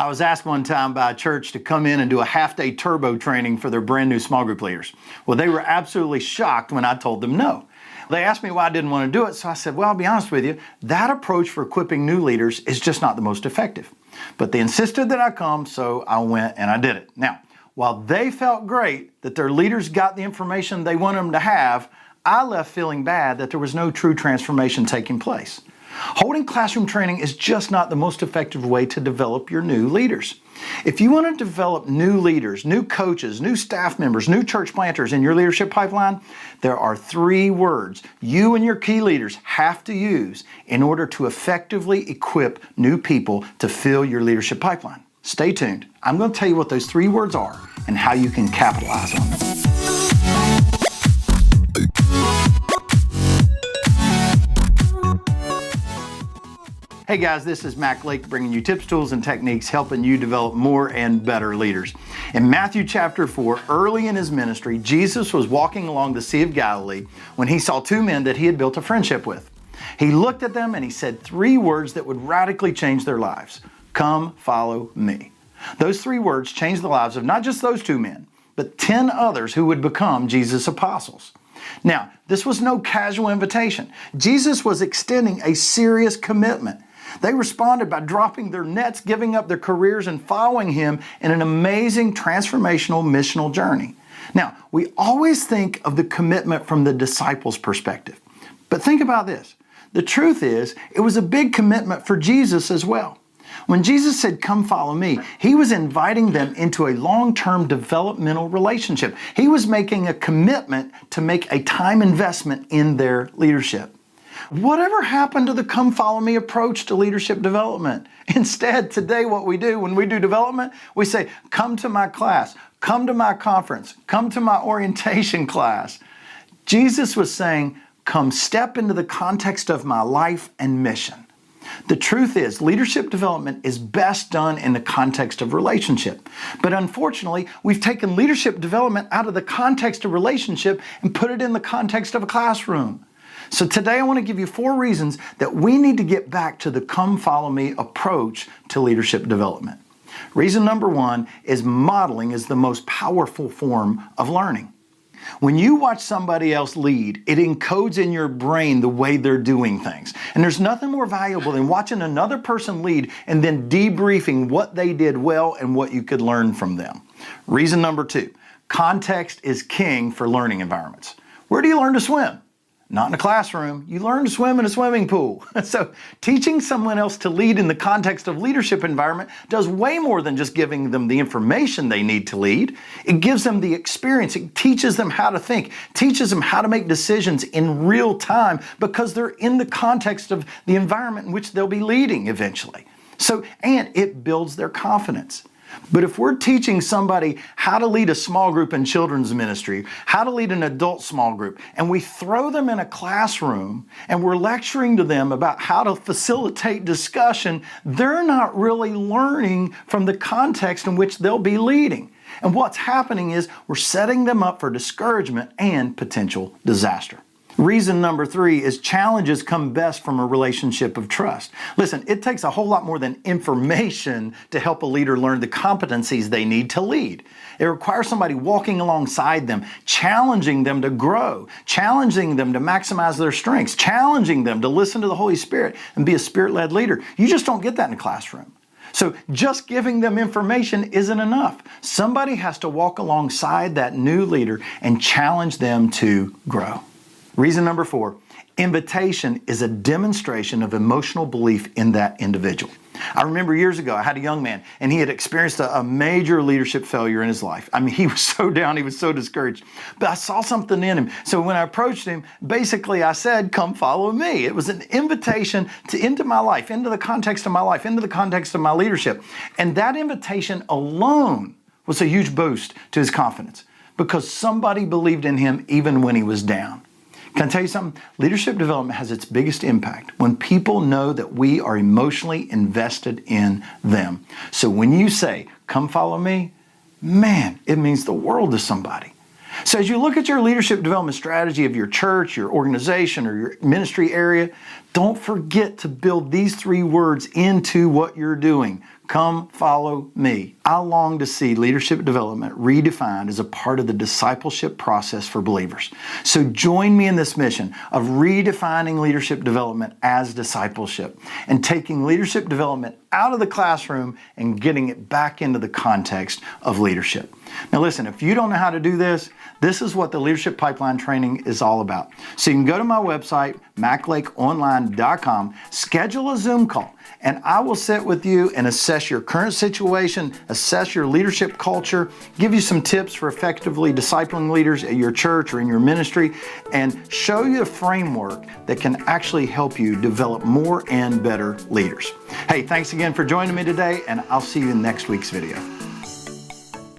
I was asked one time by a church to come in and do a half-day turbo training for their brand new small group leaders. Well, they were absolutely shocked when I told them no. They asked me why I didn't want to do it, so I said, well, I'll be honest with you, that approach for equipping new leaders is just not the most effective. But they insisted that I come, so I went and I did it. Now, while they felt great that their leaders got the information they wanted them to have, I left feeling bad that there was no true transformation taking place. Holding classroom training is just not the most effective way to develop your new leaders. If you want to develop new leaders, new coaches, new staff members, new church planters in your leadership pipeline, there are 3 words you and your key leaders have to use in order to effectively equip new people to fill your leadership pipeline. Stay tuned. I'm going to tell you what those 3 words are and how you can capitalize on them. Hey guys, this is Mac Lake bringing you tips, tools, and techniques helping you develop more and better leaders. In Matthew chapter 4, early in his ministry, Jesus was walking along the Sea of Galilee when he saw 2 men that he had built a friendship with. He looked at them and he said 3 words that would radically change their lives. Come, follow me. Those 3 words changed the lives of not just those 2 men, but 10 others who would become Jesus' apostles. Now, this was no casual invitation. Jesus was extending a serious commitment. They responded by dropping their nets, giving up their careers, and following him in an amazing transformational missional journey. Now, we always think of the commitment from the disciples' perspective. But think about this. The truth is, it was a big commitment for Jesus as well. When Jesus said, come follow me, he was inviting them into a long-term developmental relationship. He was making a commitment to make a time investment in their leadership. Whatever happened to the come follow me approach to leadership development? Instead, today what we do when we do development, we say, come to my class, come to my conference, come to my orientation class. Jesus was saying, come step into the context of my life and mission. The truth is, leadership development is best done in the context of relationship. But unfortunately, we've taken leadership development out of the context of relationship and put it in the context of a classroom. So today I want to give you 4 reasons that we need to get back to the come follow me approach to leadership development. Reason number 1 is modeling is the most powerful form of learning. When you watch somebody else lead, it encodes in your brain the way they're doing things. And there's nothing more valuable than watching another person lead and then debriefing what they did well and what you could learn from them. Reason number 2, context is king for learning environments. Where do you learn to swim? Not in a classroom. You learn to swim in a swimming pool. So teaching someone else to lead in the context of leadership environment does way more than just giving them the information they need to lead. It gives them the experience. It teaches them how to think, teaches them how to make decisions in real time because they're in the context of the environment in which they'll be leading eventually. And it builds their confidence. But if we're teaching somebody how to lead a small group in children's ministry, how to lead an adult small group, and we throw them in a classroom and we're lecturing to them about how to facilitate discussion, they're not really learning from the context in which they'll be leading. And what's happening is we're setting them up for discouragement and potential disaster. Reason number 3 is challenges come best from a relationship of trust. Listen, it takes a whole lot more than information to help a leader learn the competencies they need to lead. It requires somebody walking alongside them, challenging them to grow, challenging them to maximize their strengths, challenging them to listen to the Holy Spirit and be a Spirit-led leader. You just don't get that in a classroom. So just giving them information isn't enough. Somebody has to walk alongside that new leader and challenge them to grow. Reason number 4, invitation is a demonstration of emotional belief in that individual. I remember years ago, I had a young man and he had experienced a major leadership failure in his life. I mean, he was so down, he was so discouraged, but I saw something in him. So when I approached him, basically I said, come follow me. It was an invitation into my life, into the context of my life, into the context of my leadership. And that invitation alone was a huge boost to his confidence because somebody believed in him even when he was down. Can I tell you something? Leadership development has its biggest impact when people know that we are emotionally invested in them. So when you say, come follow me, man, it means the world to somebody. So as you look at your leadership development strategy of your church, your organization, or your ministry area, don't forget to build these 3 words into what you're doing. Come follow me. I long to see leadership development redefined as a part of the discipleship process for believers. So join me in this mission of redefining leadership development as discipleship and taking leadership development out of the classroom and getting it back into the context of leadership. Now listen, if you don't know how to do this, this is what the Leadership Pipeline training is all about. So you can go to my website, maclakeonline.com, schedule a Zoom call, and I will sit with you and assess your current situation, assess your leadership culture, give you some tips for effectively discipling leaders at your church or in your ministry, and show you a framework that can actually help you develop more and better leaders. Hey, thanks again for joining me today, and I'll see you in next week's video.